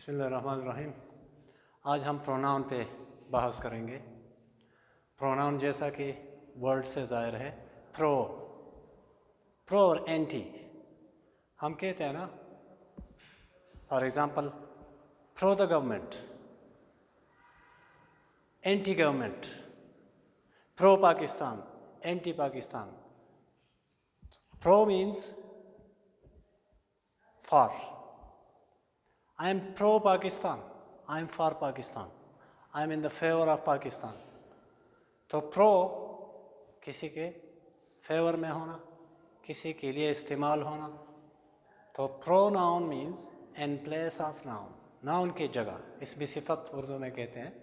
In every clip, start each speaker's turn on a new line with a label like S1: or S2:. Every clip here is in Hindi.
S1: बिस्मिल्लाहिर्रहमानिर्रहीम। आज हम प्रोनाउन पे बहस करेंगे। प्रोनाउन जैसा कि वर्ड से ज़ाहिर है, प्रो और एंटी। हम कहते हैं ना, for example, pro the government, anti government, pro Pakistan, anti Pakistan. Pro means for. I am pro Pakistan, I am for Pakistan, I am in the favor of Pakistan. तो प्रो किसी के फेवर में होना, किसी के लिए इस्तेमाल होना। तो pro noun means in place of noun, noun की जगह। इसमें सिफत उर्दू में कहते हैं।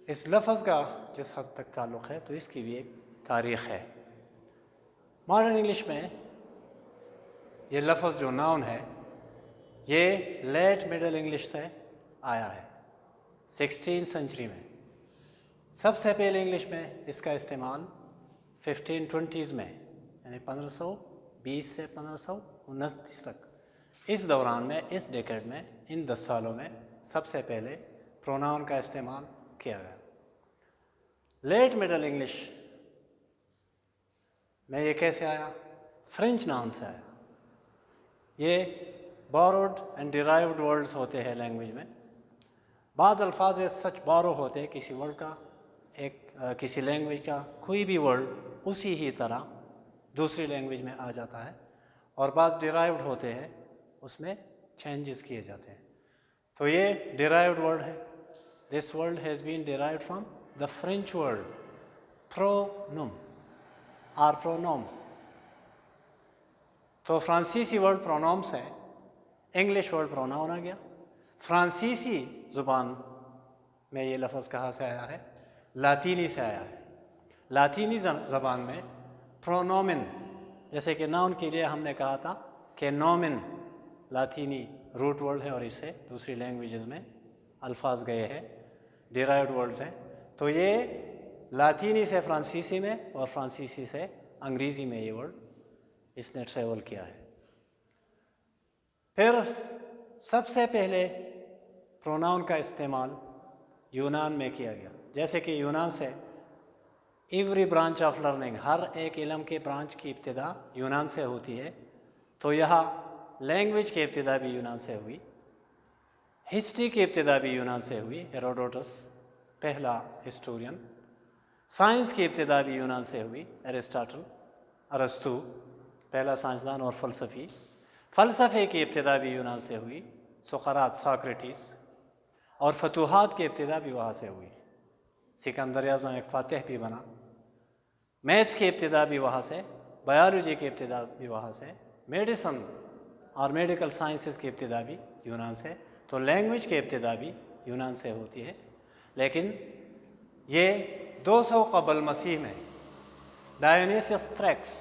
S1: इस लफ्ज़ का जिस हद तक ताल्लुक़ है तो इसकी भी एक तारीख़ है। मॉडर्न इंग्लिश में ये लफ्ज़ जो नाउन है ये लेट मिडल इंग्लिश से आया है 16th सेंचुरी में। सबसे पहले इंग्लिश में इसका इस्तेमाल 1520s में, यानी 1520 से 1529 तक, इस दौरान में, इस डेकेड में, इन 10 सालों में सबसे पहले प्रोनाउन का इस्तेमाल किया गया। लेट मिडल इंग्लिश में ये कैसे आया? फ्रेंच नाउन से आया। ये borrowed एंड डिराइव्ड वर्ड्स होते हैं लैंग्वेज में। बाज़ अल्फाज सच borrow होते हैं किसी वर्ड का, किसी लैंग्वेज का कोई भी वर्ड उसी ही तरह दूसरी लैंग्वेज में आ जाता है, और बाज़ डिराइव्ड होते हैं, उसमें चेंजेस किए जाते हैं। तो ये डिराइव्ड वर्ड है। This word has been derived from the French word प्रोनम और प्रोनोम। तो फ्रांसीसी वर्ड प्रोनोम से इंग्लिश वर्ड प्रोनाउन आ गया। फ्रांसीसी ज़ुबान में ये लफ्ज़ कहाँ से आया है? लातीनी से आया है। लातीनी ज़बान में प्रोनोमिन, जैसे कि नाउन के लिए हमने कहा था कि नोमिन लातीनी रूट वर्ड है और इससे दूसरी लैंग्वेजेस में अल्फाज गए हैं, डिराइव्ड वर्ड्स हैं। तो ये लातीनी से फ्रांसीसी में और फ्रांसीसी से अंग्रेज़ी में ये वर्ड इसने ट्रेवल किया है। फिर सबसे पहले प्रोनाउन का इस्तेमाल यूनान में किया गया। जैसे कि यूनान से एवरी ब्रांच ऑफ लर्निंग, हर एक इल्म के ब्रांच की इब्तिदा यूनान से होती है, तो यहाँ लैंग्वेज की इब्तिदा भी यूनान से हुई, हिस्ट्री की इब्तिदा भी यूनान से हुई, हेरोडोटस पहला हिस्टोरियन। साइंस की इब्तिदा भी यूनान से हुई, एरिस्टोटल, अरस्तु पहला साइंसदान और फ़लसफ़ी। फ़लसफ़े की इब्तिदा भी यूनान से हुई, सुक़रात, सॉक्रेटिस। और फतूहात की इब्तिदा भी वहाँ से हुई, सिकंदर आज़म एक फ़ातिह भी बना। मैथ्स की इब्तिदा भी वहाँ से, बायोलॉजी की इब्तिदा भी वहाँ से, मेडिसन और मेडिकल साइंसेस की इब्तिदा भी यूनान से। तो लैंग्वेज की इब्तिदा भी यूनान से होती है। लेकिन ये 200 क़ब्ल मसीह में डायोनीसियस थ्रैक्स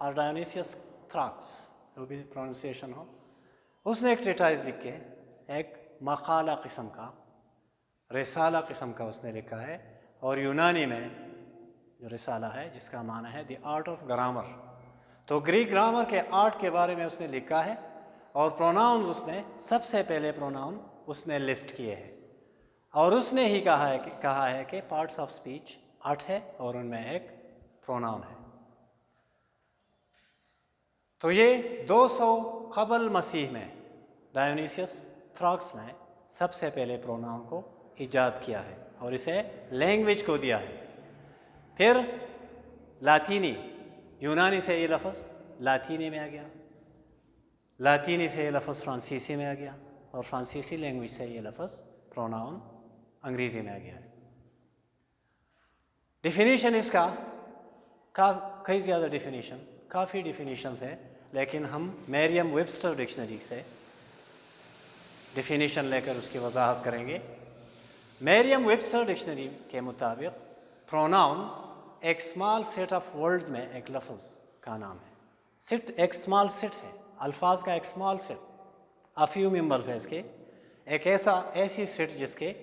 S1: और डायोनीसियस थ्राक्स, जो भी प्रोनाउंसिएशन हो, उसने एक ट्रीटाइज लिख के, एक मकाला किस्म का, रिसाला किस्म का उसने लिखा है। और यूनानी में जो रिसाला है जिसका माना है द आर्ट ऑफ ग्रामर, तो ग्रीक ग्रामर के आर्ट के बारे में उसने लिखा है। और प्रोनाउंस उसने सबसे पहले प्रोनाउन उसने लिस्ट किए हैं, और उसने ही कहा है कि पार्ट्स ऑफ स्पीच 8 है और उनमें एक प्रोनाउन है। तो ये 200 क़ब्ल मसीह में डायोनीसियस थ्राक्स ने सबसे पहले प्रोनाउन को ईजाद किया है और इसे लैंग्वेज को दिया है। फिर लातीनी, यूनानी से ये लफ्ज़ लातीनी में आ गया, लातीनी से ये लफ्ज़ फ्रांसीसी में आ गया, और फ्रांसीसी लैंग्वेज से ये लफ्ज़ प्रोनाउन अंग्रेज़ी में आ गया है। डिफिनीशन इसका कई ज़्यादा डिफिनीशन, काफ़ी डिफिनीशंस है, लेकिन हम मैरियम वेबस्टर डिक्शनरी से डिफिनीशन लेकर उसकी वजाहत करेंगे। मैरियम वेबस्टर डिक्शनरी के मुताबिक प्रोनाउन एक स्मॉल सेट ऑफ वर्ड्स में एक लफ्ज़ का नाम है। सेट एक स्मॉल सेट है, अल्फाज का एक small set, a few members है इसके, एक ऐसी सेट जिसके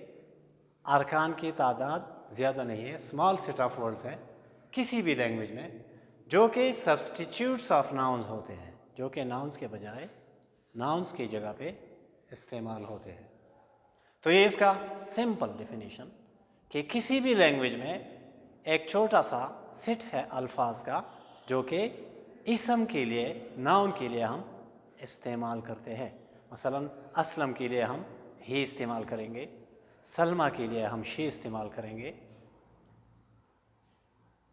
S1: अरकान की तादाद ज़्यादा नहीं है, स्मॉल सेट ऑफ वर्ड्स है किसी भी लैंग्वेज में, जो कि सब्सटीट्यूट्स ऑफ नाउन्स होते हैं, जो कि नाउन्स के बजाय, नाउन्स की जगह पे इस्तेमाल होते हैं। तो ये इसका सिंपल डेफिनेशन कि किसी भी लैंग्वेज में एक छोटा सा सेट है अल्फाज का जो कि इसम के लिए, नाउन के लिए हम इस्तेमाल करते हैं। मसलन असलम के लिए हम ही इस्तेमाल करेंगे, सलमा के लिए हम शी इस्तेमाल करेंगे,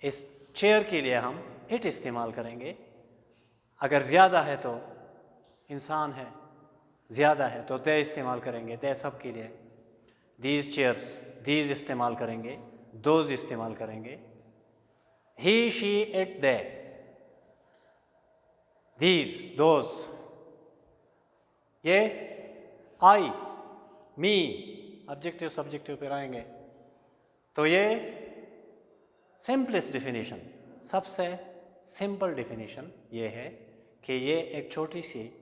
S1: इस चेयर के लिए हम इट इस्तेमाल करेंगे। अगर ज़्यादा है तो इंसान है, ज़्यादा है तो दे इस्तेमाल करेंगे, दे सब के लिए। दीज चेयर्स, दीज इस्तेमाल करेंगे, दोज इस्तेमाल करेंगे। He she it they, these those. ये आई मी ऑब्जेक्टिव सब्जेक्टिव पर आएंगे। तो ये सिंपलेस्ट डेफिनेशन, सबसे सिंपल डेफिनेशन ये है कि ये एक छोटी सी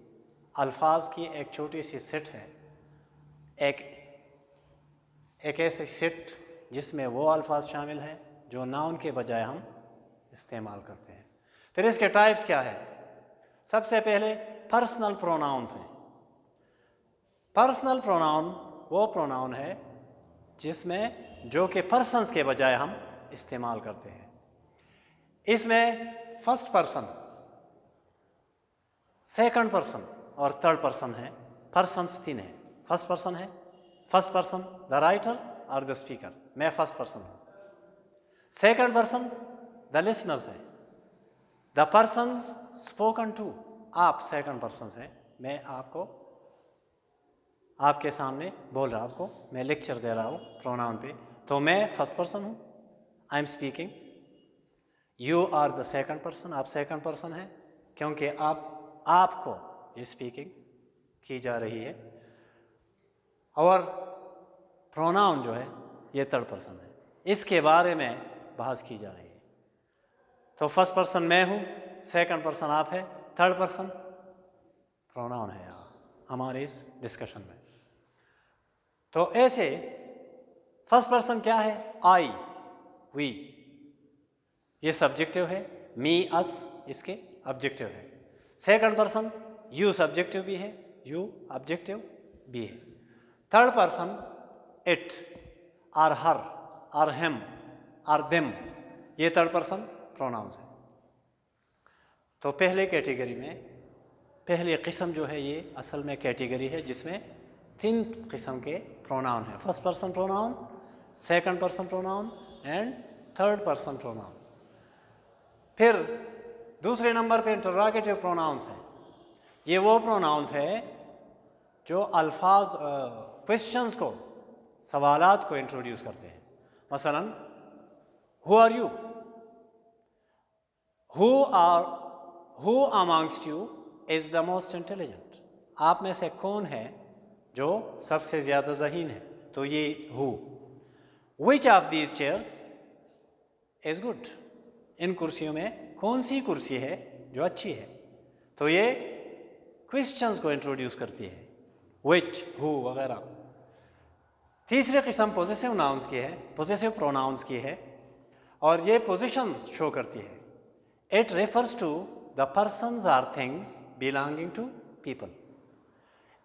S1: अल्फाज की एक छोटी सी सेट है, एक ऐसे सेट जिसमें वो अल्फाज शामिल हैं जो नाउन के बजाय हम इस्तेमाल करते हैं। फिर इसके टाइप्स क्या है? सबसे पहले पर्सनल प्रोनाउंस हैं। पर्सनल प्रोनाउन वो प्रोनाउन है जिसमें जो कि पर्सन्स के बजाय हम इस्तेमाल करते हैं। इसमें फर्स्ट पर्सन, सेकंड पर्सन और थर्ड पर्सन है। पर्सन्स तीन है। फर्स्ट पर्सन है, फर्स्ट पर्सन द राइटर और द स्पीकर, मैं फर्स्ट पर्सन हूं। सेकंड पर्सन द लिसनर्स है, द पर्सन्स स्पोकन टू, आप सेकंड पर्सन है, मैं आपको आपके सामने बोल रहा, आपको मैं लेक्चर दे रहा हूं प्रोनाउन पे, तो मैं फर्स्ट पर्सन हूं, I am speaking. You are the second person, आप सेकंड पर्सन हैं क्योंकि आपको ये स्पीकिंग की जा रही है। और प्रोनाउन जो है ये थर्ड पर्सन है, इसके बारे में बहस की जा रही है। तो फर्स्ट पर्सन मैं हूं, सेकंड पर्सन आप है, थर्ड पर्सन प्रोनाउन है यहाँ हमारे इस डिस्कशन में। तो ऐसे फर्स्ट पर्सन क्या है? आई, वी, ये सब्जेक्टिव है, मी अस इसके ऑब्जेक्टिव है। सेकंड पर्सन यू सब्जेक्टिव भी है, यू ऑब्जेक्टिव भी है। थर्ड पर्सन इट और हर और हिम और देम, ये थर्ड पर्सन प्रोनाउंस है। तो पहले कैटेगरी में, पहली किस्म जो है ये असल में कैटेगरी है जिसमें तीन किस्म के प्रोनाउन है। First person pronoun, second person pronoun and third person pronoun. फिर दूसरे नंबर पे इंटरोगेटिव प्रोनाउंस हैं। ये वो प्रोनाउंस है जो अल्फाज क्वेश्चंस को, सवालात को इंट्रोड्यूस करते हैं। मसलन who are you, who amongst you is the most intelligent, आप में से कौन है जो सबसे ज्यादा ज़हीन है, तो ये who. Which of these chairs is good, इन कुर्सियों में कौन सी कुर्सी है जो अच्छी है, तो ये क्वेश्चंस को इंट्रोड्यूस करती है, विच, हु वगैरह। तीसरी किस्म पोजेसिव नाउन्स की है, पोजेसिव प्रोनाउंस की है, और ये पोजीशन शो करती है। It refers to the persons or things belonging to people,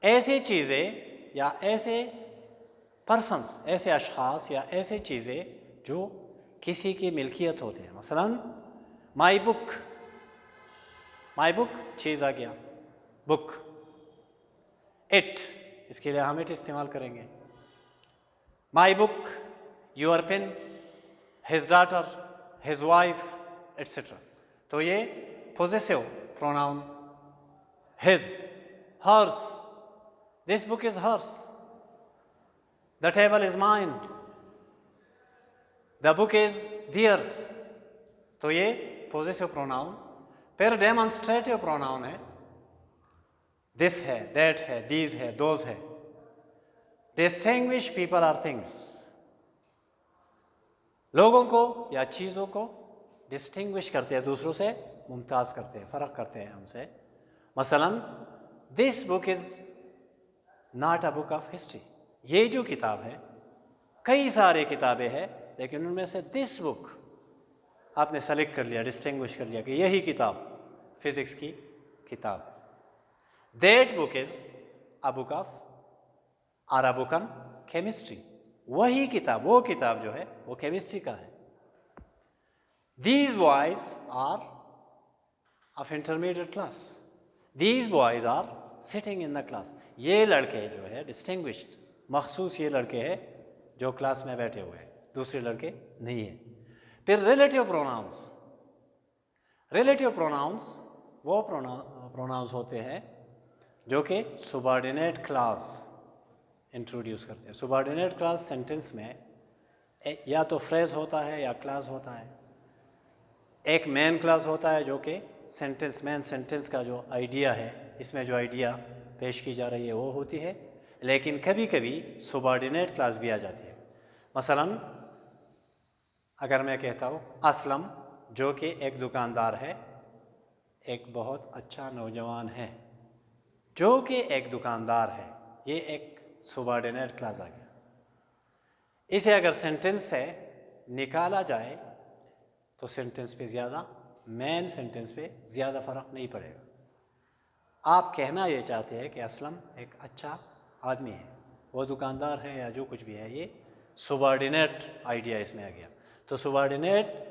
S1: ऐसी चीज़ें या ऐसे पर्सन्स, ऐसे अशखास या ऐसे चीज़ें जो किसी की मिल्कियत होते हैं। मसलन माई बुक, माई बुक चीज़ आ गया, बुक। इट, इसके लिए हम इट इस्तेमाल करेंगे। My book, your pen, his daughter, his wife etcetera. तो ये possessive pronoun, his, hers, this book is hers, the table is mine, the book is theirs. तो ये पोजेसिव प्रोनाउन। फिर डेमोन्स्ट्रेटिव प्रोनाउन है, दिस है, दैट है, दीज है, दोज है। डिस्टिंग्विश पीपल आर थिंग्स, लोगों को या चीज़ों को डिस्टिंग्विश करते हैं, दूसरों से मुमताज़ करते हैं, फ़र्क करते हैं हमसे। मसलन this book is not a book of history, ये जो किताब है, कई सारे किताबें हैं लेकिन उनमें से दिस बुक आपने सेलेक्ट कर लिया, डिस्टिंग्विश कर लिया कि यही किताब फिजिक्स की किताब। That book is a book of or a book on chemistry, वही किताब, वो किताब जो है वो केमिस्ट्री का है। These boys are of intermediate class, these boys are sitting in the class. ये लड़के जो है डिस्टिंग्विश्ड, मखसूस ये लड़के हैं जो क्लास में बैठे हुए हैं, दूसरे लड़के नहीं है। फिर रिलेटिव प्रोनाउंस, रिलेटिव प्रोनाउंस वो प्रोनाउंस होते हैं जो कि सुबॉर्डिनेट क्लास इंट्रोड्यूस करते हैं। सुबॉर्डिनेट क्लास सेंटेंस में या तो फ्रेज होता है या क्लास होता है। एक मेन क्लास होता है जो कि सेंटेंस, मेन सेंटेंस का जो आइडिया है, इसमें जो आइडिया पेश की जा रही है वो होती है, लेकिन कभी कभी सुबॉर्डिनेट क्लास भी आ जाती है। मसलन अगर मैं कहता हूँ असलम जो कि एक दुकानदार है, एक बहुत अच्छा नौजवान है, जो कि एक दुकानदार है, ये एक सुबॉर्डिनेट क्लास आ गया। इसे अगर सेंटेंस से निकाला जाए तो सेंटेंस पे ज़्यादा, मेन सेंटेंस पे ज़्यादा फ़र्क नहीं पड़ेगा। आप कहना ये चाहते हैं कि असलम एक अच्छा आदमी है, वो दुकानदार है या जो कुछ भी है, ये सुबॉर्डिनेट आइडिया इसमें आ गया। तो सुबॉर्डिनेट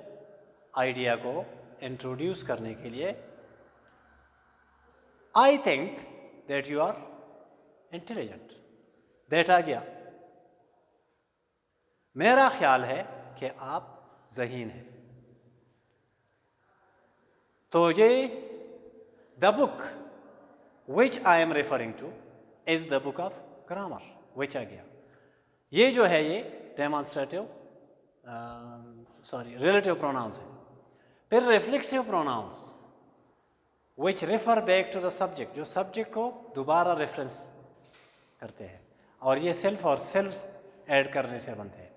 S1: आइडिया को इंट्रोड्यूस करने के लिए I think that you are intelligent, that आ गया। मेरा ख्याल है कि आप ज़हीन हैं। तो ये the book which I am referring to is the book of grammar, which आ गया। ये जो है ये डेमॉन्स्ट्रेटिव रिलेटिव प्रोनाउंस है। फिर reflexive pronouns which refer back to the subject, जो सब्जेक्ट को दोबारा रेफरेंस करते हैं, और ये सेल्फ और सेल्फ ऐड करने से बनते हैं।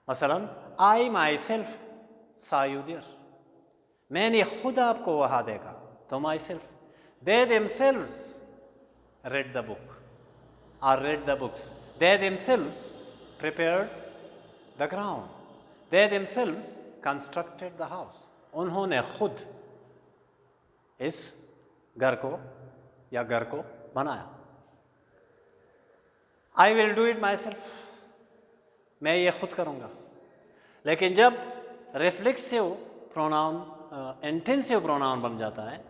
S1: मसलन आई माई सेल्फ सा यू देयर, मैंने खुद आपको वहाँ देखा, तो my self. They themselves read the book or read the books, they themselves prepared the ground, they themselves constructed the house, उन्होंने खुद इस घर को या घर को बनाया। I will do it myself, मैं ये खुद करूँगा। लेकिन जब रिफ्लेक्सिव प्रोनाउन इंटेंसिव प्रोनाउन बन जाता है,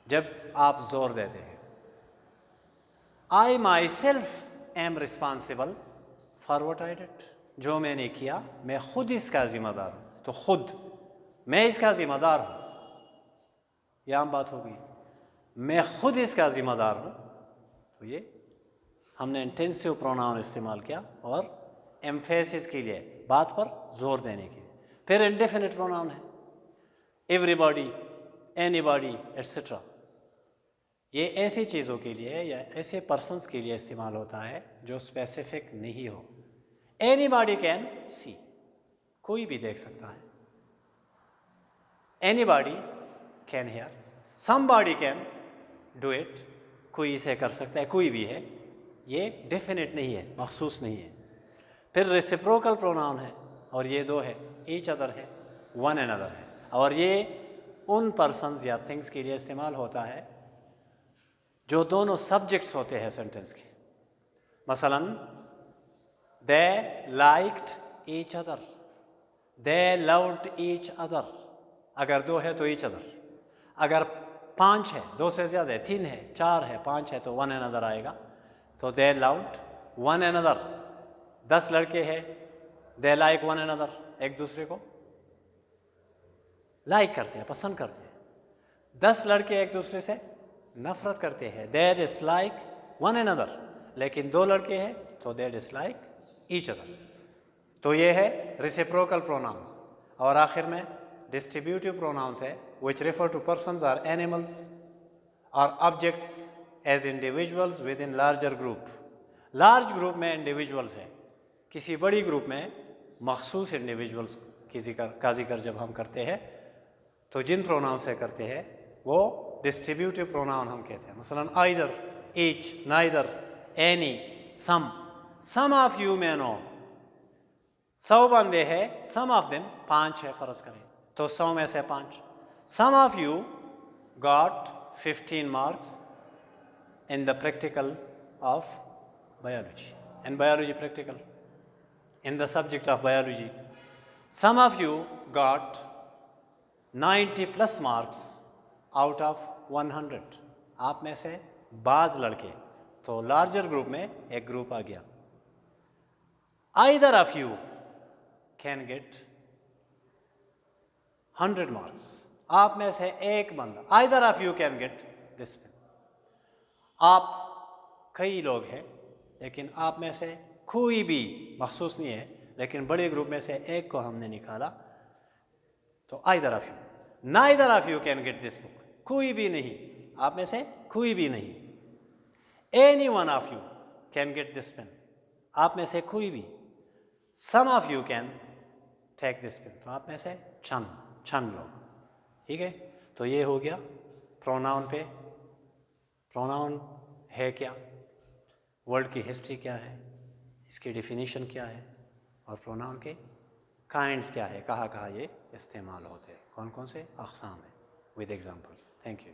S1: जब आप जोर देते हैं I myself am responsible for what I did, जो मैंने किया मैं खुद इसका जिम्मेदार हूँ, तो खुद मैं इसका जिम्मेदार हूँ, यह आम बात होगी, मैं खुद इसका जिम्मेदार हूँ। तो ये हमने इंटेंसिव प्रोनाउन इस्तेमाल किया और एम्फेसिस के लिए, बात पर जोर देने के लिए। फिर इंडेफिनिट प्रोनाउन है, एवरीबॉडी, एनीबॉडी एट्सेट्रा। ये ऐसी चीज़ों के लिए या ऐसे पर्सन्स के लिए इस्तेमाल होता है जो स्पेसिफिक नहीं हो। एनीबॉडी कैन सी, कोई भी देख सकता है। Anybody can hear, somebody can do it, कोई इसे कर सकता है, कोई भी है। ये डेफिनेट नहीं है, मखसूस नहीं है। फिर रेसिप्रोकल प्रोनाउन है, और ये दो है, ईच अदर है, वन एंड अदर है, और ये उन पर्सन्स या थिंग्स के लिए इस्तेमाल होता है जो दोनों सब्जेक्ट्स होते हैं सेंटेंस के। मसलन they liked each other, they loved each other. अगर दो है तो ईच अदर, अगर पांच है, दो से ज़्यादा है, तीन है, चार है, पांच है, तो वन एंड अदर आएगा। तो they loved one and other. 10 लड़के हैं, they like one and other, एक दूसरे को लाइक करते हैं, पसंद करते हैं। 10 लड़के एक दूसरे से नफरत करते हैं, दे डिसलाइक वन एंड अदर। लेकिन 2 लड़के हैं तो दे डिसलाइक ईच अदर। तो ये है रेसिप्रोकल प्रोनाउंस। और आखिर में डिस्ट्रीब्यूटिव प्रोनाउंस है विच रेफर टू पर्सन्स और एनिमल्स और objects as individuals within larger group. Large group में इंडिविजुअल्स है, किसी बड़ी ग्रुप में मखसूस इंडिविजुअल्स का जिक्र जब हम करते हैं तो जिन प्रोनाउन से करते हैं वो डिस्ट्रीब्यूटिव प्रोनाउन हम कहते हैं। मसलन either, each, neither, any, some of you may know. 100 बंदे हैं, सम ऑफ देम 5 है फर्ज करें, तो 100 में से 5। Some of you got 15 marks in the practical of biology. in biology practical, in the subject of biology. Some of you got 90 plus marks out of 100. आप में से बाज लड़के, तो लार्जर ग्रुप में एक ग्रुप आ गया. Either of you can get 100 marks. आप में से एक बंदा, either of you can get this one. आप कई लोग हैं, लेकिन आप में से कोई भी महसूस नहीं है, लेकिन बड़े ग्रुप में से एक को हमने निकाला, तो either of you, neither of you can get this book. कोई भी नहीं, आप में से कोई भी नहीं. Any one of you can get this pen. आप में से कोई भी. Some of you can take this pen. तो आप में से चंद लोग. ठीक है, तो ये हो गया प्रोनाउन पे. प्रोनाउन है क्या, वर्ड की हिस्ट्री क्या है, इसकी डेफिनेशन क्या है, और प्रोनाउन के काइंड्स क्या है, कहाँ कहाँ ये इस्तेमाल होते हैं, कौन कौन से अक़साम है, विद एग्जांपल्स. Thank you.